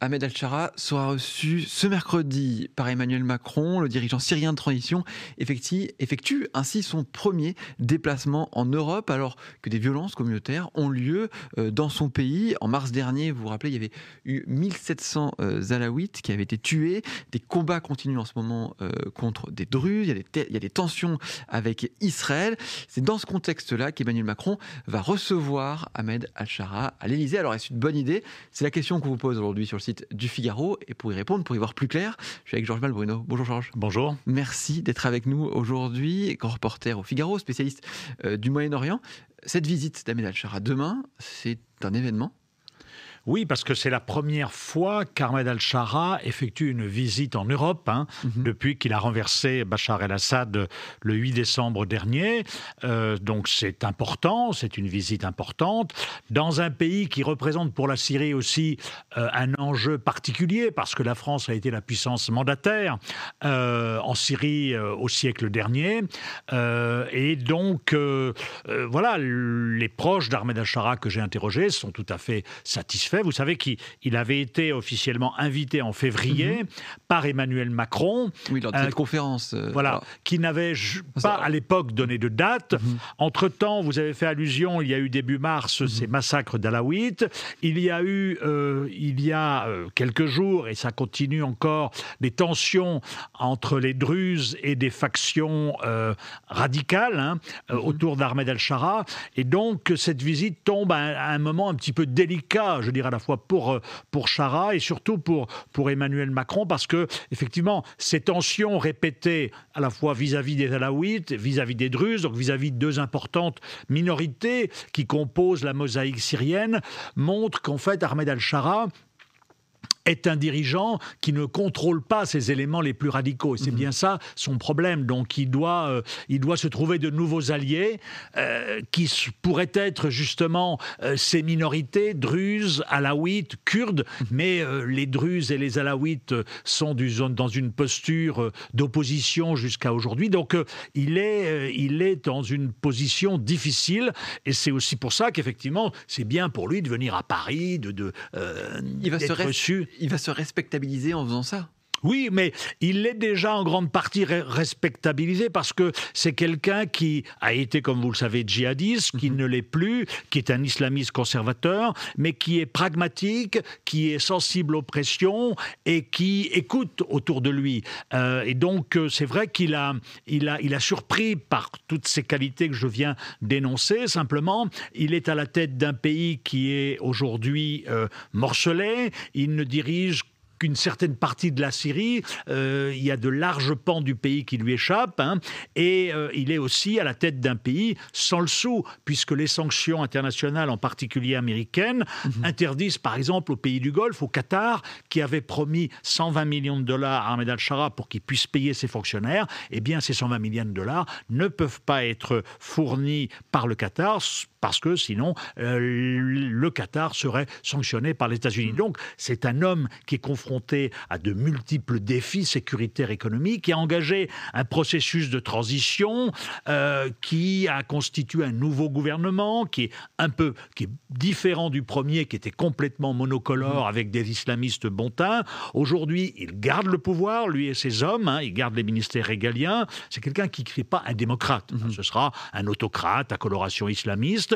Ahmed Al-Shara sera reçu ce mercredi par Emmanuel Macron. Le dirigeant syrien de transition effectue ainsi son premier déplacement en Europe alors que des violences communautaires ont lieu dans son pays. En mars dernier, vous vous rappelez, il y avait eu 1700 Alaouites qui avaient été tués. Des combats continuent en ce moment contre des Druzes. Il y a des tensions avec Israël. C'est dans ce contexte-là qu'Emmanuel Macron va recevoir Ahmed Al-Shara à l'Élysée. Alors, est-ce une bonne idée? C'est la question qu'on vous pose aujourd'hui sur le site du Figaro. Et pour y répondre, pour y voir plus clair, je suis avec Georges Malbruno. Bonjour Georges. Bonjour. Merci d'être avec nous aujourd'hui, grand reporter au Figaro, spécialiste du Moyen-Orient. Cette visite d'Ahmed Al-Shara demain, c'est un événement? Oui, parce que c'est la première fois qu'Ahmed Al-Shara effectue une visite en Europe, depuis qu'il a renversé Bachar el-Assad le 8 décembre dernier. Donc c'est important, c'est une visite importante, dans un pays qui représente pour la Syrie aussi un enjeu particulier, parce que la France a été la puissance mandataire en Syrie au siècle dernier. Et donc, voilà, les proches d'Ahmed Al-Shara que j'ai interrogés sont tout à fait satisfaits. Vous savez qu'il avait été officiellement invité en février par Emmanuel Macron. Oui, lors de cette conférence. Voilà, qui n'avait pas à l'époque donné de date. Entre-temps, vous avez fait allusion, il y a eu début mars ces massacres d'Alaouites. Il y a eu, quelques jours, et ça continue encore, des tensions entre les Druzes et des factions radicales autour d'Ahmed Al-Shara. Et donc, cette visite tombe à un moment un petit peu délicat, je dirais, à la fois pour Shara et surtout pour Emmanuel Macron, parce que effectivement ces tensions répétées à la fois vis-à-vis des Alaouites, vis-à-vis des Druzes, donc vis-à-vis de deux importantes minorités qui composent la mosaïque syrienne, montrent qu'en fait Ahmed Al-Shara est un dirigeant qui ne contrôle pas ces éléments les plus radicaux. Et c'est bien ça son problème. Donc il doit se trouver de nouveaux alliés qui pourraient être justement ces minorités, Druzes, Alaouites, Kurdes. Mais les Druzes et les Alaouites sont dans une posture d'opposition jusqu'à aujourd'hui. Donc il est dans une position difficile. Et c'est aussi pour ça qu'effectivement, c'est bien pour lui de venir à Paris, d'être reçu. Il va se respectabiliser en faisant ça. Oui, mais il est déjà en grande partie respectabilisé parce que c'est quelqu'un qui a été, comme vous le savez, djihadiste, qui ne l'est plus, qui est un islamiste conservateur, mais qui est pragmatique, qui est sensible aux pressions et qui écoute autour de lui. Et donc, c'est vrai qu'il a surpris par toutes ces qualités que je viens d'énoncer. Simplement, il est à la tête d'un pays qui est aujourd'hui morcelé. Il ne dirige qu'une certaine partie de la Syrie, il y a de larges pans du pays qui lui échappent, et il est aussi à la tête d'un pays sans le sou, puisque les sanctions internationales, en particulier américaines, interdisent par exemple aux pays du Golfe, au Qatar, qui avait promis 120 millions de dollars à Ahmed Al-Shara pour qu'il puisse payer ses fonctionnaires. Eh bien, ces 120 millions de dollars ne peuvent pas être fournis par le Qatar, parce que sinon, le Qatar serait sanctionné par les États-Unis. Donc, c'est un homme qui est confronté à de multiples défis sécuritaires économiques, qui a engagé un processus de transition, qui a constitué un nouveau gouvernement, qui est différent du premier, qui était complètement monocolore avec des islamistes bontins. Aujourd'hui, il garde le pouvoir, lui et ses hommes, il garde les ministères régaliens. C'est quelqu'un qui n'est pas un démocrate. Ce sera un autocrate à coloration islamiste.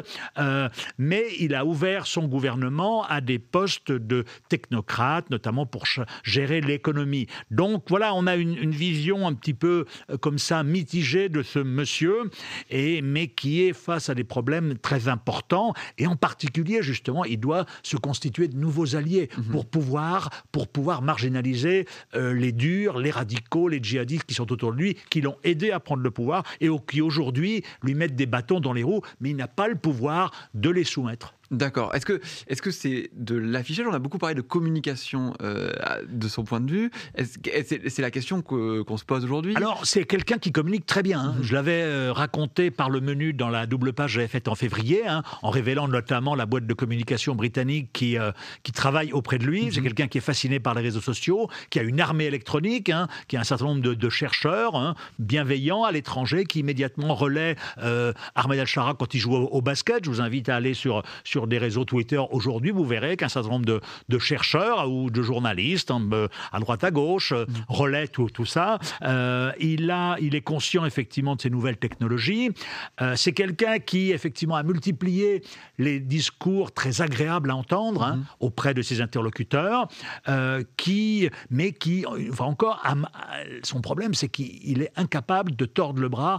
Mais il a ouvert son gouvernement à des postes de technocrates, notamment pour gérer l'économie. Donc voilà, on a une vision un petit peu comme ça, mitigée de ce monsieur, mais qui est face à des problèmes très importants. Et en particulier, justement, il doit se constituer de nouveaux alliés pour pouvoir marginaliser les durs, les radicaux, les djihadistes qui sont autour de lui, qui l'ont aidé à prendre le pouvoir et qui aujourd'hui lui mettent des bâtons dans les roues, mais il n'a pas le pouvoir de les soumettre. D'accord. Est-ce que c'est de l'affichage? On a beaucoup parlé de communication de son point de vue. C'est la question qu'on se pose aujourd'hui. Alors, c'est quelqu'un qui communique très bien. Je l'avais raconté par le menu dans la double page que j'avais faite en février, en révélant notamment la boîte de communication britannique qui travaille auprès de lui. C'est quelqu'un qui est fasciné par les réseaux sociaux, qui a une armée électronique, qui a un certain nombre de chercheurs bienveillants à l'étranger qui immédiatement relaient Ahmed Al-Shara quand il joue au basket. Je vous invite à aller sur sur des réseaux Twitter aujourd'hui, vous verrez qu'un certain nombre de chercheurs ou de journalistes, à droite à gauche, relaient tout ça. Il est conscient effectivement de ces nouvelles technologies. C'est quelqu'un qui effectivement a multiplié les discours très agréables à entendre auprès de ses interlocuteurs, mais qui, enfin encore, son problème, c'est qu'il est incapable de tordre le bras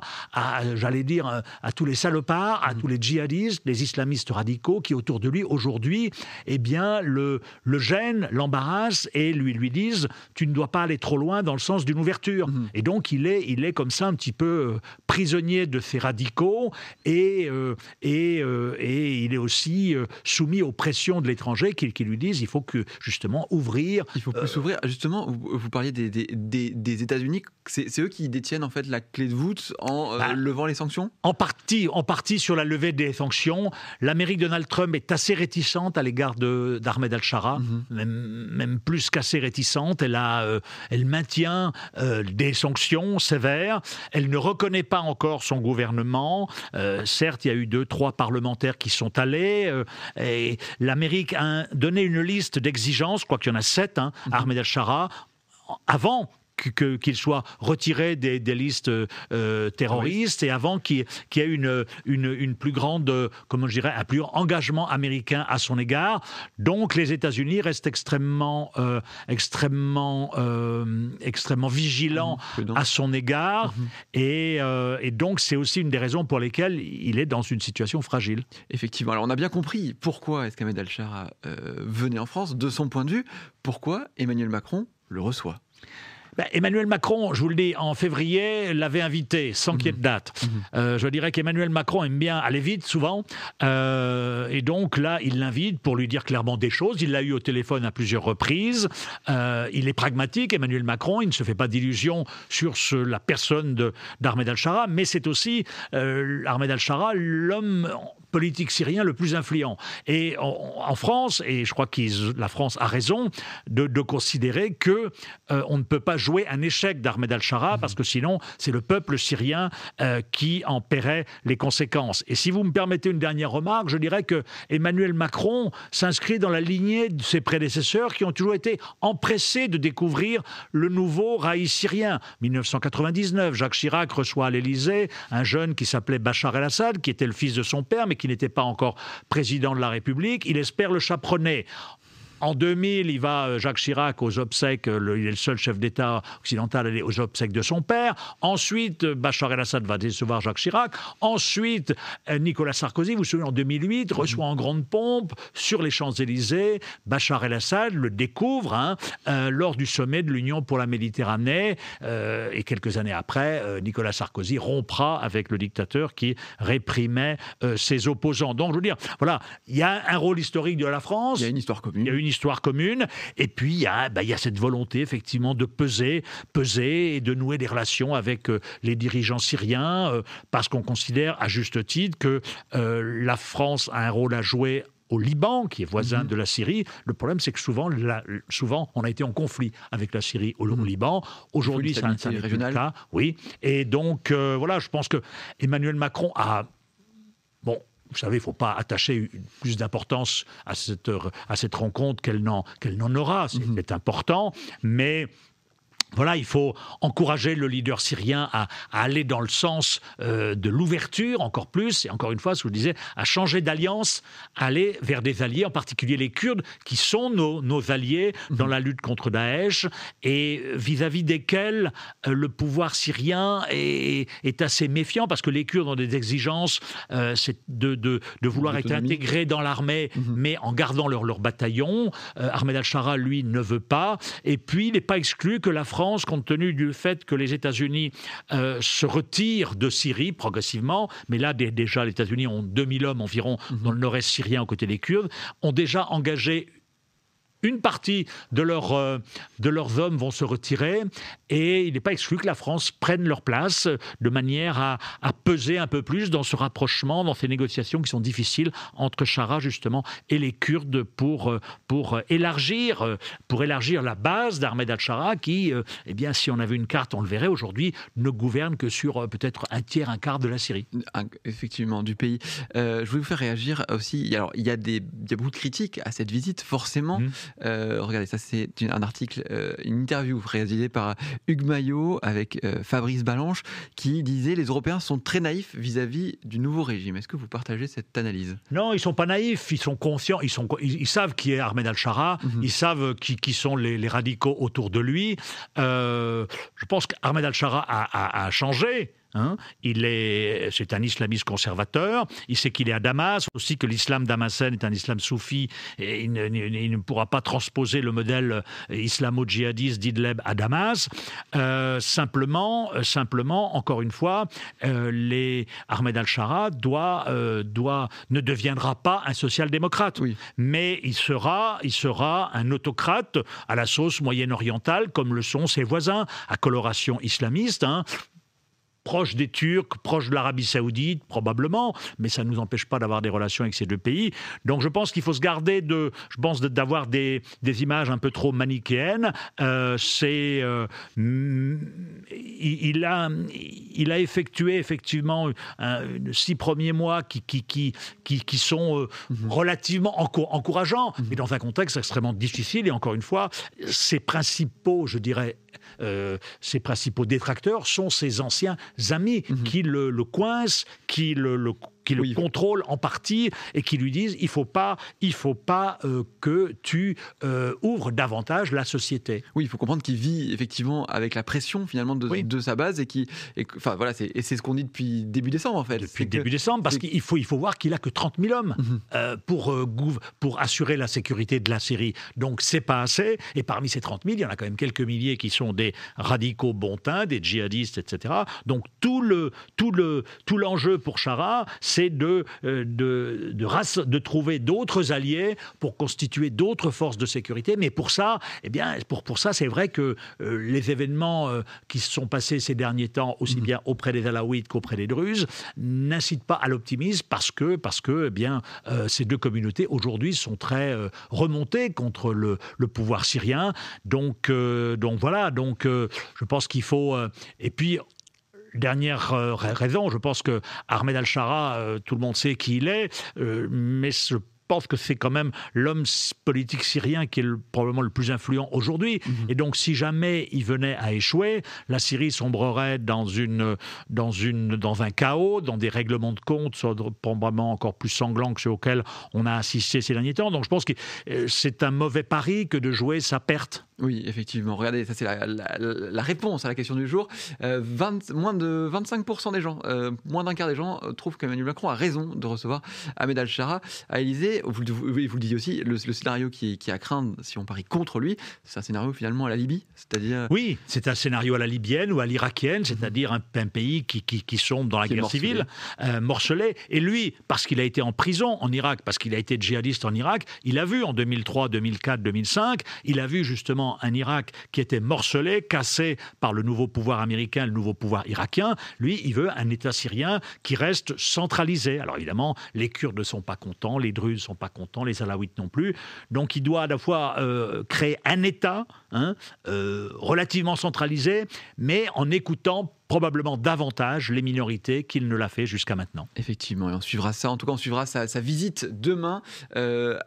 j'allais dire, à tous les salopards, à tous les djihadistes, les islamistes radicaux qui autour de lui aujourd'hui, eh bien, le gênent, l'embarrassent et lui disent tu ne dois pas aller trop loin dans le sens d'une ouverture. Et donc il est comme ça un petit peu prisonnier de ces radicaux et il est aussi soumis aux pressions de l'étranger qui lui disent il faut que justement ouvrir. Il faut plus s'ouvrir. Justement, vous parliez des États-Unis, c'est eux qui détiennent en fait la clé de voûte en levant les sanctions ? En partie sur la levée des sanctions. L'Amérique de Donald Trump est assez réticente à l'égard d'Ahmed al-Shara, même plus qu'assez réticente. Elle maintient des sanctions sévères. Elle ne reconnaît pas encore son gouvernement. Certes, il y a eu 2-3 parlementaires qui sont allés. Et l'Amérique a donné une liste d'exigences, je crois qu'il y en a 7, à Ahmed al-Shara, avant qu'il soit retiré des listes terroristes et avant qu'il y ait une plus grande, comment je dirais, un plus grand engagement américain à son égard. Donc les États-Unis restent extrêmement vigilants à son égard et donc c'est aussi une des raisons pour lesquelles il est dans une situation fragile. Effectivement. Alors on a bien compris pourquoi est-ce qu'Ahmed al-Shara venait en France. De son point de vue, pourquoi Emmanuel Macron le reçoit ? Emmanuel Macron, je vous le dis, en février, l'avait invité, sans qu'il y ait de date. Je dirais qu'Emmanuel Macron aime bien aller vite, souvent. Et donc là, il l'invite pour lui dire clairement des choses. Il l'a eu au téléphone à plusieurs reprises. Il est pragmatique, Emmanuel Macron. Il ne se fait pas d'illusions sur la personne d'Ahmed al-Shara. Mais c'est aussi Ahmed al-Shara, l'homme politique syrien le plus influent. Et en France, et je crois que la France a raison de considérer que on ne peut pas jouer un échec d'Ahmed al-Shara parce que sinon c'est le peuple syrien qui en paierait les conséquences. Et si vous me permettez une dernière remarque, je dirais que Emmanuel Macron s'inscrit dans la lignée de ses prédécesseurs qui ont toujours été empressés de découvrir le nouveau raïs syrien. 1999, Jacques Chirac reçoit à l'Élysée un jeune qui s'appelait Bachar el-Assad, qui était le fils de son père mais qui n'était pas encore président de la République. Il espère le chaperonner. En 2000, il va, Jacques Chirac, aux obsèques, il est le seul chef d'État occidental à aller aux obsèques de son père. Ensuite, Bachar el-Assad va décevoir Jacques Chirac. Ensuite, Nicolas Sarkozy, vous vous souvenez, en 2008, reçoit en grande pompe, sur les Champs-Élysées, Bachar el-Assad le découvre lors du sommet de l'Union pour la Méditerranée. Et quelques années après, Nicolas Sarkozy rompra avec le dictateur qui réprimait ses opposants. Donc, je veux dire, voilà, il y a un rôle historique de la France. Il y a une histoire commune. Il y a une histoire commune, et puis il y a cette volonté effectivement de peser et de nouer des relations avec les dirigeants syriens, parce qu'on considère à juste titre que la France a un rôle à jouer au Liban, qui est voisin de la Syrie. Le problème, c'est que souvent, on a été en conflit avec la Syrie au Liban. Aujourd'hui, c'est un régional. Cas, oui. Et donc, voilà, je pense que Emmanuel Macron a... Bon, vous savez, il ne faut pas attacher plus d'importance à cette rencontre qu'elle n'en aura. C'est important, mais... Voilà, il faut encourager le leader syrien à aller dans le sens de l'ouverture, encore plus, et encore une fois, ce que je disais, à changer d'alliance, aller vers des alliés, en particulier les Kurdes, qui sont nos alliés dans la lutte contre Daesh, et vis-à-vis desquels le pouvoir syrien est assez méfiant, parce que les Kurdes ont des exigences, c'est de vouloir être intégrés dans l'armée, mais en gardant leur bataillon. Ahmed al-Shara, lui, ne veut pas, et puis il n'est pas exclu que la France, compte tenu du fait que les États-Unis se retirent de Syrie progressivement, mais là déjà les États-Unis ont 2000 hommes environ dans le nord-est syrien aux côtés des Kurdes, ont déjà engagé une partie de leurs hommes vont se retirer et il n'est pas exclu que la France prenne leur place de manière à peser un peu plus dans ce rapprochement, dans ces négociations qui sont difficiles entre Chara justement et les Kurdes pour élargir la base d'Ahmed al-Chara qui, eh bien, si on avait une carte, on le verrait aujourd'hui, ne gouverne que sur peut-être un tiers, un quart de la Syrie. Effectivement, du pays. Je voulais vous faire réagir aussi. Alors, il y a beaucoup de critiques à cette visite, forcément. Regardez, ça c'est un article, une interview réalisée par Hugues Maillot avec Fabrice Balanche qui disait « Les Européens sont très naïfs vis-à-vis du nouveau régime ». Est-ce que vous partagez cette analyse ? Non, ils ne sont pas naïfs, ils sont conscients, ils savent qui est Ahmed al-Chara, ils savent qui sont les radicaux autour de lui. Je pense qu'Ahmed al-Chara a changé. C'est un islamiste conservateur, il sait qu'il est à Damas, aussi que l'islam damascène est un islam soufi et il ne pourra pas transposer le modèle islamo-djihadiste d'Idleb à Damas. Simplement, encore une fois, Ahmed al-Chara ne deviendra pas un social-démocrate, mais il sera un autocrate à la sauce moyen-orientale comme le sont ses voisins à coloration islamiste, proche des Turcs, proche de l'Arabie Saoudite, probablement, mais ça ne nous empêche pas d'avoir des relations avec ces deux pays. Donc je pense qu'il faut se garder d'avoir des images un peu trop manichéennes. Il a effectué effectivement 6 premiers mois qui sont relativement encourageants, mais dans un contexte extrêmement difficile. Et encore une fois, ses principaux détracteurs sont ses anciens amis qui le coincent, qui le contrôlent en partie et qui lui disent il faut pas que tu ouvres davantage la société. Oui, il faut comprendre qu'il vit effectivement avec la pression finalement de sa base enfin voilà, c'est ce qu'on dit depuis début décembre en fait. Depuis début décembre, parce qu'il faut voir qu'il a que 30 000 hommes pour assurer la sécurité de la Syrie. Donc c'est pas assez. Et parmi ces 30 000, il y en a quand même quelques milliers qui sont des radicaux bontins, des djihadistes, etc. Donc tout l'enjeu pour Chara, c'est de trouver d'autres alliés pour constituer d'autres forces de sécurité. Mais pour ça, c'est vrai que les événements qui se sont passés ces derniers temps, aussi bien auprès des Alaouites qu'auprès des Druzes, n'incitent pas à l'optimisme parce que ces deux communautés aujourd'hui sont très remontées contre le pouvoir syrien. Donc voilà. Donc je pense qu'il faut et puis. Dernière raison, je pense que Ahmed al-Chara, tout le monde sait qui il est, mais je pense que c'est quand même l'homme politique syrien qui est probablement le plus influent aujourd'hui. Et donc, si jamais il venait à échouer, la Syrie sombrerait dans un chaos, dans des règlements de compte probablement encore plus sanglants que ceux auxquels on a assisté ces derniers temps. Donc, je pense que c'est un mauvais pari que de jouer sa perte. Oui, effectivement. Regardez, ça c'est la réponse à la question du jour. Moins de 25% des gens, moins d'un quart des gens trouvent qu'Emmanuel Macron a raison de recevoir Ahmed al-Chara à l'Élysée. Vous le disiez aussi, le scénario qui a à craindre si on parie contre lui, c'est un scénario finalement à la Libye, c'est-à-dire... Oui, c'est un scénario à la libyenne ou à l'irakienne, c'est-à-dire un pays qui sombre dans la guerre civile, morcelé. Et lui, parce qu'il a été en prison en Irak, parce qu'il a été djihadiste en Irak, il a vu en 2003, 2004, 2005, il a vu justement un Irak qui était morcelé, cassé par le nouveau pouvoir américain, le nouveau pouvoir irakien. Lui, il veut un État syrien qui reste centralisé. Alors évidemment, les Kurdes ne sont pas contents, les Druzes ne sont pas contents, les Alaouites non plus. Donc il doit à la fois créer un État relativement centralisé, mais en écoutant probablement davantage les minorités qu'il ne l'a fait jusqu'à maintenant. Effectivement, et on suivra ça. En tout cas, on suivra sa visite demain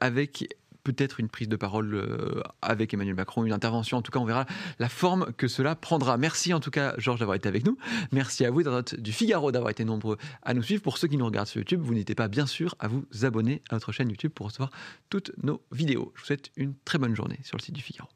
avec... peut-être une prise de parole avec Emmanuel Macron, une intervention. En tout cas, on verra la forme que cela prendra. Merci en tout cas, Georges, d'avoir été avec nous. Merci à vous, internautes du Figaro, d'avoir été nombreux à nous suivre. Pour ceux qui nous regardent sur YouTube, vous n'hésitez pas, bien sûr, à vous abonner à notre chaîne YouTube pour recevoir toutes nos vidéos. Je vous souhaite une très bonne journée sur le site du Figaro.